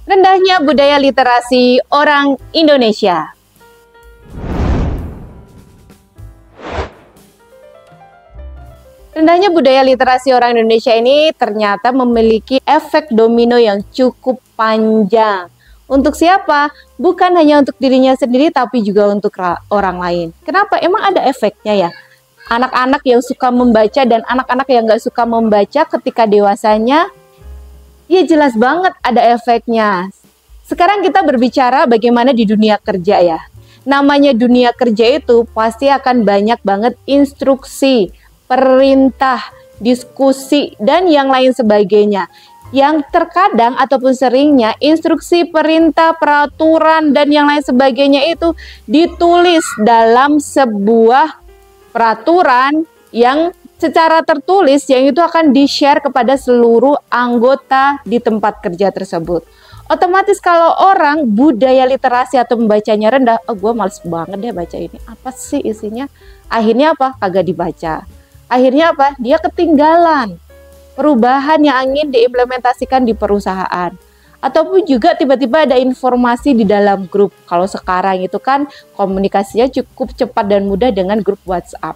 Rendahnya budaya literasi orang Indonesia. Rendahnya budaya literasi orang Indonesia ini ternyata memiliki efek domino yang cukup panjang. Untuk siapa? Bukan hanya untuk dirinya sendiri, tapi juga untuk orang lain. Kenapa? Emang ada efeknya ya? Anak-anak yang suka membaca dan anak-anak yang nggak suka membaca ketika dewasanya, ya jelas banget ada efeknya. Sekarang kita berbicara bagaimana di dunia kerja ya. Namanya dunia kerja itu pasti akan banyak banget instruksi, perintah, diskusi, dan yang lain sebagainya. Yang terkadang ataupun seringnya instruksi, perintah, peraturan, dan yang lain sebagainya itu ditulis dalam sebuah peraturan yang secara tertulis yang itu akan di-share kepada seluruh anggota di tempat kerja tersebut. Otomatis kalau orang budaya literasi atau membacanya rendah, gue males banget deh baca ini. Apa sih isinya? Akhirnya apa? Kagak dibaca. Akhirnya apa? Dia ketinggalan perubahan yang ingin diimplementasikan di perusahaan. Ataupun juga tiba-tiba ada informasi di dalam grup. Kalau sekarang itu kan komunikasinya cukup cepat dan mudah dengan grup WhatsApp.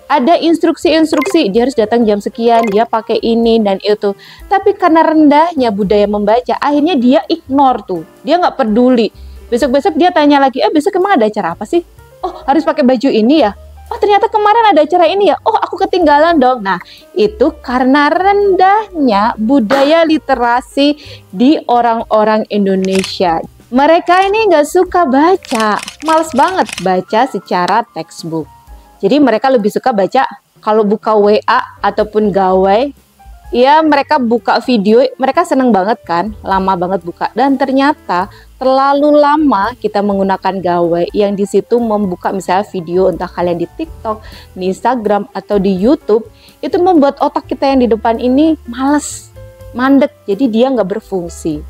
Ada instruksi-instruksi, dia harus datang jam sekian, dia pakai ini dan itu. Tapi karena rendahnya budaya membaca, akhirnya dia ignore tuh. Dia nggak peduli. Besok-besok dia tanya lagi, besok emang ada acara apa sih? Oh, harus pakai baju ini ya? Oh, ternyata kemarin ada acara ini ya? Oh, aku ketinggalan dong. Nah, itu karena rendahnya budaya literasi di orang-orang Indonesia. Mereka ini nggak suka baca, males banget baca secara textbook. Jadi mereka lebih suka baca kalau buka WA ataupun gawai, ya mereka buka video, mereka seneng banget kan, lama banget buka. Dan ternyata terlalu lama kita menggunakan gawai yang di situ membuka misalnya video, entah kalian di TikTok, di Instagram, atau di YouTube, itu membuat otak kita yang di depan ini males, mandek, jadi dia nggak berfungsi.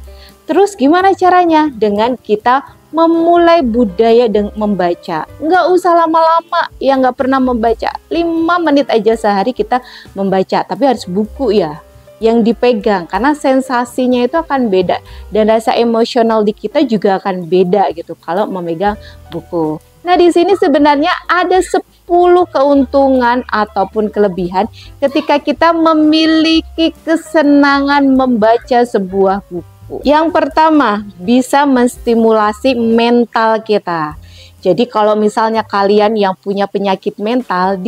Terus gimana caranya? Dengan kita memulai budaya membaca. Nggak usah lama-lama, yang nggak pernah membaca. 5 menit aja sehari kita membaca, tapi harus buku ya, yang dipegang. Karena sensasinya itu akan beda. Dan rasa emosional di kita juga akan beda gitu kalau memegang buku. Nah, di sini sebenarnya ada 10 keuntungan ataupun kelebihan ketika kita memiliki kesenangan membaca sebuah buku. Yang pertama, bisa menstimulasi mental kita. Jadi kalau misalnya kalian yang punya penyakit mental,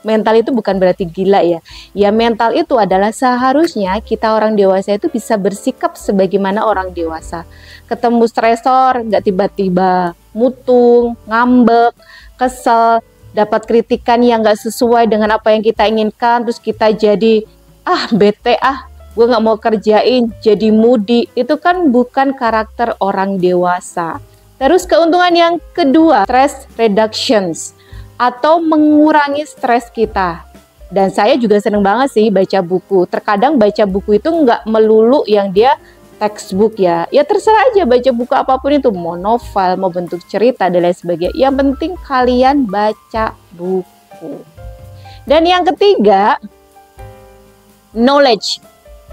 mental itu bukan berarti gila ya. Ya mental itu adalah seharusnya kita orang dewasa itu bisa bersikap sebagaimana orang dewasa. Ketemu stresor, nggak tiba-tiba mutung, ngambek, kesel, dapat kritikan yang nggak sesuai dengan apa yang kita inginkan, terus kita jadi bete gue nggak mau kerjain, jadi moody. Itu kan bukan karakter orang dewasa. Terus keuntungan yang kedua, stress reductions atau mengurangi stres kita. Dan saya juga seneng banget sih baca buku. Terkadang baca buku itu nggak melulu yang dia textbook ya. Ya terserah aja baca buku apapun itu, mau novel, mau bentuk cerita dan lain sebagainya. Yang penting kalian baca buku. Dan yang ketiga, knowledge.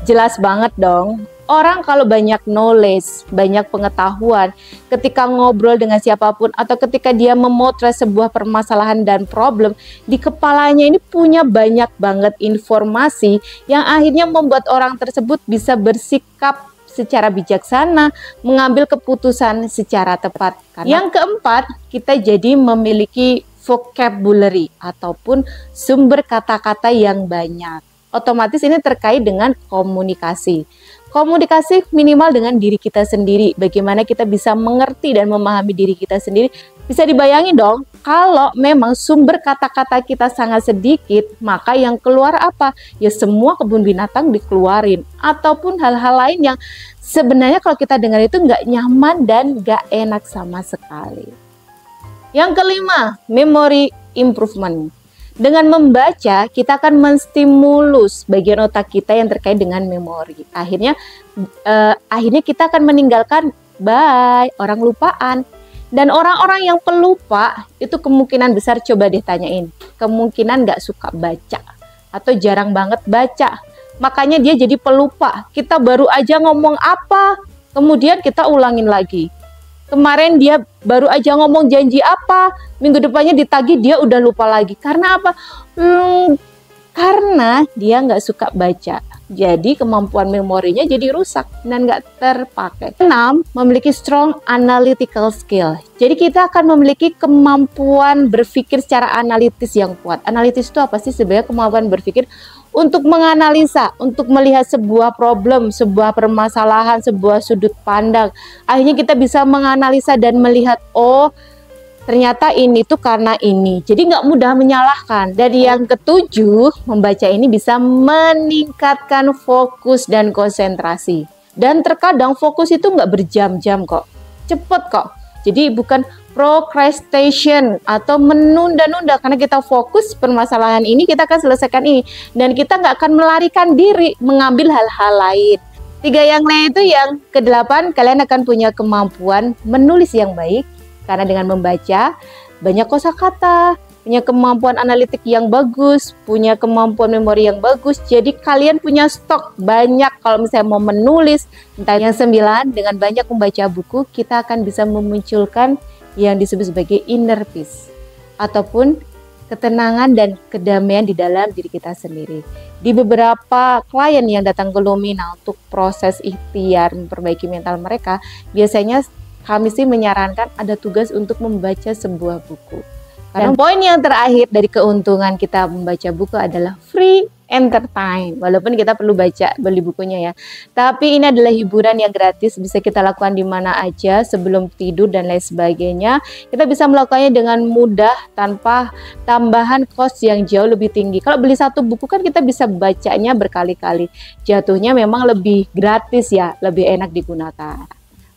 Jelas banget dong, orang kalau banyak knowledge, banyak pengetahuan, ketika ngobrol dengan siapapun atau ketika dia memotret sebuah permasalahan dan problem, di kepalanya ini punya banyak banget informasi yang akhirnya membuat orang tersebut bisa bersikap secara bijaksana, mengambil keputusan secara tepat. Yang keempat, kita jadi memiliki vocabulary ataupun sumber kata-kata yang banyak. Otomatis ini terkait dengan komunikasi. Komunikasi minimal dengan diri kita sendiri. Bagaimana kita bisa mengerti dan memahami diri kita sendiri. Bisa dibayangin dong, kalau memang sumber kata-kata kita sangat sedikit, maka yang keluar apa? Ya semua kebun binatang dikeluarin. Ataupun hal-hal lain yang sebenarnya kalau kita dengar itu nggak nyaman dan nggak enak sama sekali. Yang kelima, memory improvement. Dengan membaca, kita akan menstimulus bagian otak kita yang terkait dengan memori. Akhirnya kita akan meninggalkan orang lupaan. Dan orang-orang yang pelupa, itu kemungkinan besar, coba deh tanyain, kemungkinan nggak suka baca atau jarang banget baca. Makanya dia jadi pelupa. Kita baru aja ngomong apa, kemudian kita ulangin lagi. Kemarin dia baru aja ngomong janji apa, minggu depannya ditagih dia udah lupa lagi. Karena apa? Karena dia nggak suka baca. Jadi kemampuan memorinya jadi rusak dan nggak terpakai. 6. Memiliki strong analytical skill. Jadi kita akan memiliki kemampuan berpikir secara analitis yang kuat. Analitis itu apa sih? Sebenarnya kemampuan berpikir untuk menganalisa, untuk melihat sebuah problem, sebuah permasalahan, sebuah sudut pandang. Akhirnya kita bisa menganalisa dan melihat, oh ternyata ini tuh karena ini. Jadi nggak mudah menyalahkan. Dan yang ke-7, membaca ini bisa meningkatkan fokus dan konsentrasi. Dan terkadang fokus itu nggak berjam-jam kok. Cepet kok. Jadi bukan procrastination atau menunda-nunda, karena kita fokus permasalahan ini, kita akan selesaikan ini. Dan kita nggak akan melarikan diri mengambil hal-hal lain. 3 yang lain itu yang ke-8, kalian akan punya kemampuan menulis yang baik. Karena dengan membaca, banyak kosakata, punya kemampuan analitik yang bagus, punya kemampuan memori yang bagus. Jadi kalian punya stok banyak kalau misalnya mau menulis. Entah yang 9, dengan banyak membaca buku, kita akan bisa memunculkan yang disebut sebagai inner peace. Ataupun ketenangan dan kedamaian di dalam diri kita sendiri. Di beberapa klien yang datang ke Lumina untuk proses ikhtiar memperbaiki mental mereka, biasanya kami sih menyarankan ada tugas untuk membaca sebuah buku. Dan poin yang terakhir dari keuntungan kita membaca buku adalah free entertain. Walaupun kita perlu beli bukunya ya. Tapi ini adalah hiburan yang gratis, bisa kita lakukan di mana aja sebelum tidur dan lain sebagainya. Kita bisa melakukannya dengan mudah tanpa tambahan cost yang jauh lebih tinggi. Kalau beli satu buku kan kita bisa bacanya berkali-kali. Jatuhnya memang lebih gratis ya, lebih enak digunakan.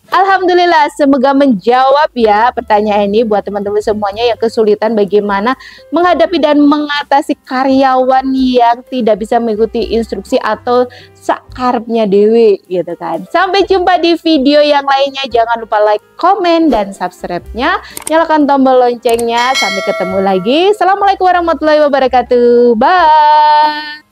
Alhamdulillah, semoga menjawab ya pertanyaan ini buat teman-teman semuanya yang kesulitan bagaimana menghadapi dan mengatasi karyawan yang tidak bisa mengikuti instruksi atau sakarepnya dewe gitu kan. Sampai jumpa di video yang lainnya. Jangan lupa like, komen, dan subscribe-nya. Nyalakan tombol loncengnya. Sampai ketemu lagi. Assalamualaikum warahmatullahi wabarakatuh. Bye.